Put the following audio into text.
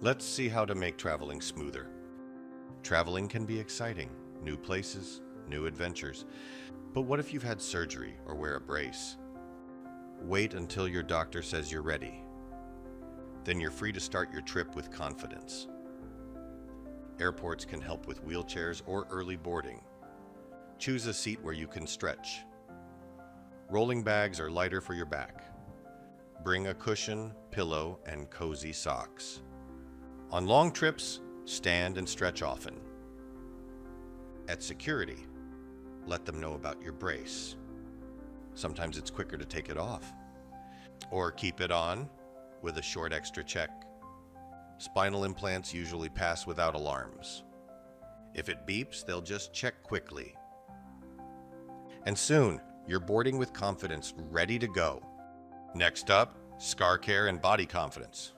Let's see how to make traveling smoother. Traveling can be exciting, new places, new adventures. But what if you've had surgery or wear a brace? Wait until your doctor says you're ready. Then you're free to start your trip with confidence. Airports can help with wheelchairs or early boarding. Choose a seat where you can stretch. Rolling bags are lighter for your back. Bring a cushion, pillow, and cozy socks. On long trips, stand and stretch often. At security, let them know about your brace. Sometimes it's quicker to take it off. Or keep it on with a short extra check. Spinal implants usually pass without alarms. If it beeps, they'll just check quickly. And soon, you're boarding with confidence, ready to go. Next up, scar care and body confidence.